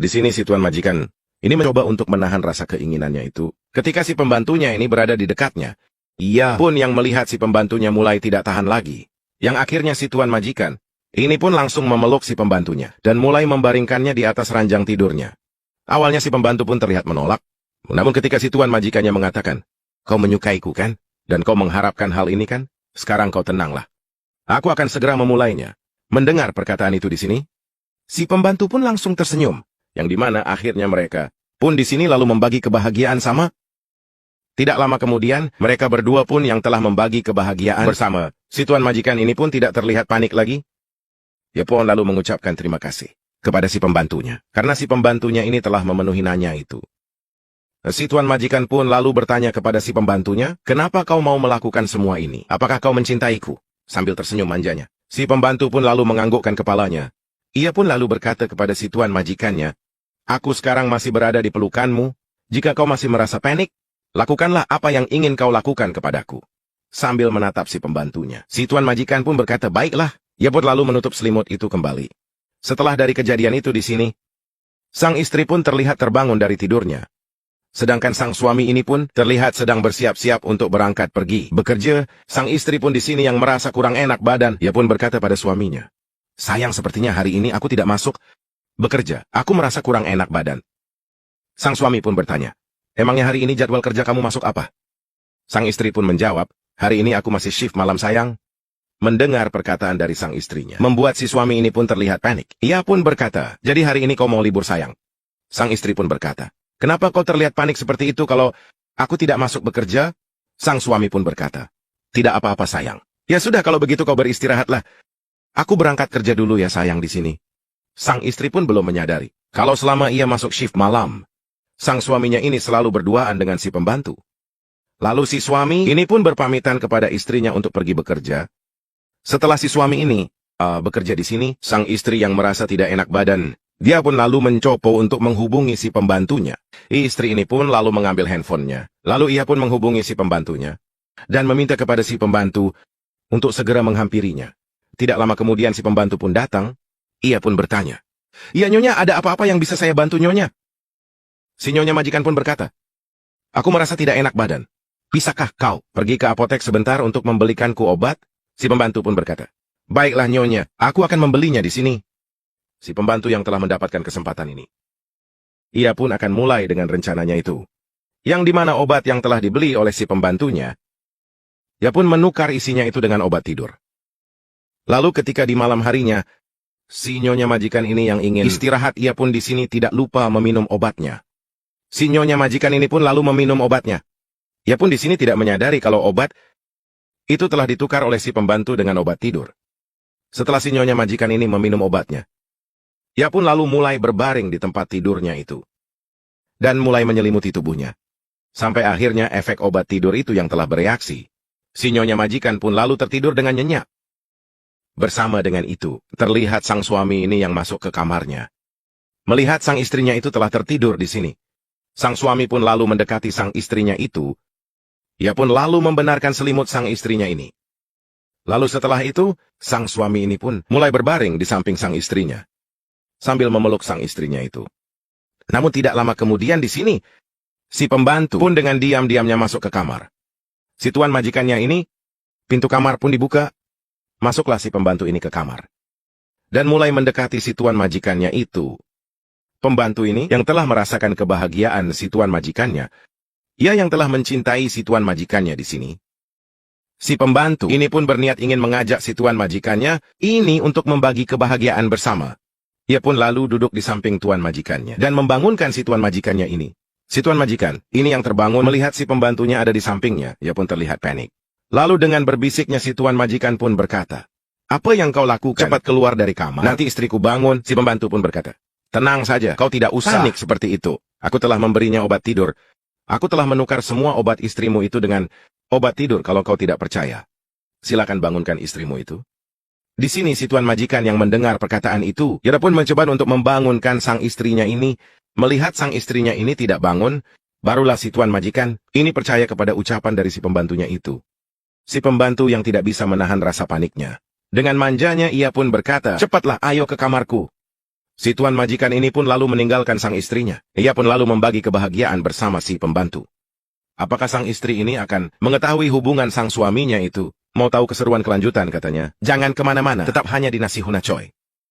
Di sini si tuan majikan ini mencoba untuk menahan rasa keinginannya itu. Ketika si pembantunya ini berada di dekatnya, ia pun yang melihat si pembantunya mulai tidak tahan lagi. Yang akhirnya si tuan majikan ini pun langsung memeluk si pembantunya dan mulai membaringkannya di atas ranjang tidurnya. Awalnya si pembantu pun terlihat menolak. Namun ketika si tuan majikannya mengatakan, "Kau menyukaiku kan? Dan kau mengharapkan hal ini kan? Sekarang kau tenanglah. Aku akan segera memulainya." Mendengar perkataan itu di sini, si pembantu pun langsung tersenyum, yang dimana akhirnya mereka pun di sini lalu membagi kebahagiaan sama. Tidak lama kemudian, mereka berdua pun yang telah membagi kebahagiaan bersama. Si tuan majikan ini pun tidak terlihat panik lagi. Ia pun lalu mengucapkan terima kasih kepada si pembantunya, karena si pembantunya ini telah memenuhi nanya itu. Si tuan majikan pun lalu bertanya kepada si pembantunya, "Kenapa kau mau melakukan semua ini? Apakah kau mencintaiku?" Sambil tersenyum manjanya, si pembantu pun lalu menganggukkan kepalanya. Ia pun lalu berkata kepada si tuan majikannya, "Aku sekarang masih berada di pelukanmu. Jika kau masih merasa panik, lakukanlah apa yang ingin kau lakukan kepadaku." Sambil menatap si pembantunya, si tuan majikan pun berkata, "Baiklah." Ia pun lalu menutup selimut itu kembali. Setelah dari kejadian itu di sini, sang istri pun terlihat terbangun dari tidurnya. Sedangkan sang suami ini pun terlihat sedang bersiap-siap untuk berangkat pergi bekerja. Sang istri pun di sini yang merasa kurang enak badan. Ia pun berkata pada suaminya, "Sayang, sepertinya hari ini aku tidak masuk bekerja. Aku merasa kurang enak badan." Sang suami pun bertanya, "Emangnya hari ini jadwal kerja kamu masuk apa?" Sang istri pun menjawab, "Hari ini aku masih shift malam sayang." Mendengar perkataan dari sang istrinya, membuat si suami ini pun terlihat panik. Ia pun berkata, "Jadi hari ini kau mau libur sayang?" Sang istri pun berkata, "Kenapa kau terlihat panik seperti itu kalau aku tidak masuk bekerja?" Sang suami pun berkata, "Tidak apa-apa sayang. Ya sudah kalau begitu kau beristirahatlah. Aku berangkat kerja dulu ya sayang di sini." Sang istri pun belum menyadari, kalau selama ia masuk shift malam, sang suaminya ini selalu berduaan dengan si pembantu. Lalu si suami ini pun berpamitan kepada istrinya untuk pergi bekerja. Setelah si suami ini bekerja di sini, sang istri yang merasa tidak enak badan, dia pun lalu mencoba untuk menghubungi si pembantunya. Istri ini pun lalu mengambil handphonenya. Lalu ia pun menghubungi si pembantunya dan meminta kepada si pembantu untuk segera menghampirinya. Tidak lama kemudian si pembantu pun datang. Ia pun bertanya, "Ya nyonya, ada apa-apa yang bisa saya bantu nyonya?" Si nyonya majikan pun berkata, "Aku merasa tidak enak badan. Bisakah kau pergi ke apotek sebentar untuk membelikanku obat?" Si pembantu pun berkata, "Baiklah nyonya, aku akan membelinya di sini." Si pembantu yang telah mendapatkan kesempatan ini, ia pun akan mulai dengan rencananya itu, yang dimana obat yang telah dibeli oleh si pembantunya, ia pun menukar isinya itu dengan obat tidur. Lalu ketika di malam harinya, si nyonya majikan ini yang ingin istirahat, ia pun di sini tidak lupa meminum obatnya. Si nyonya majikan ini pun lalu meminum obatnya. Ia pun di sini tidak menyadari kalau obat itu telah ditukar oleh si pembantu dengan obat tidur. Setelah si nyonya majikan ini meminum obatnya, ia pun lalu mulai berbaring di tempat tidurnya itu, dan mulai menyelimuti tubuhnya. Sampai akhirnya efek obat tidur itu yang telah bereaksi. Si nyonya majikan pun lalu tertidur dengan nyenyak. Bersama dengan itu, terlihat sang suami ini yang masuk ke kamarnya. Melihat sang istrinya itu telah tertidur di sini, sang suami pun lalu mendekati sang istrinya itu. Ia pun lalu membenarkan selimut sang istrinya ini. Lalu setelah itu, sang suami ini pun mulai berbaring di samping sang istrinya, sambil memeluk sang istrinya itu. Namun tidak lama kemudian di sini, si pembantu pun dengan diam-diamnya masuk ke kamar. Si tuan majikannya ini, pintu kamar pun dibuka. Masuklah si pembantu ini ke kamar, dan mulai mendekati si tuan majikannya itu. Pembantu ini yang telah merasakan kebahagiaan si tuan majikannya, ia yang telah mencintai si tuan majikannya di sini. Si pembantu ini pun berniat ingin mengajak si tuan majikannya ini untuk membagi kebahagiaan bersama. Ia pun lalu duduk di samping tuan majikannya dan membangunkan si tuan majikannya ini. Si tuan majikan ini yang terbangun melihat si pembantunya ada di sampingnya. Ia pun terlihat panik. Lalu dengan berbisiknya si tuan majikan pun berkata, "Apa yang kau lakukan? Cepat keluar dari kamar. Nanti istriku bangun." Si pembantu pun berkata, "Tenang saja, kau tidak usah panik seperti itu. Aku telah memberinya obat tidur. Aku telah menukar semua obat istrimu itu dengan obat tidur. Kalau kau tidak percaya, silakan bangunkan istrimu itu." Di sini si tuan majikan yang mendengar perkataan itu, ia pun mencoba untuk membangunkan sang istrinya ini. Melihat sang istrinya ini tidak bangun, barulah si tuan majikan ini percaya kepada ucapan dari si pembantunya itu. Si pembantu yang tidak bisa menahan rasa paniknya, dengan manjanya ia pun berkata, "Cepatlah, ayo ke kamarku." Si tuan majikan ini pun lalu meninggalkan sang istrinya. Ia pun lalu membagi kebahagiaan bersama si pembantu. Apakah sang istri ini akan mengetahui hubungan sang suaminya itu? Mau tahu keseruan kelanjutan katanya? Jangan kemana-mana, tetap hanya di Nasi Huna Coy.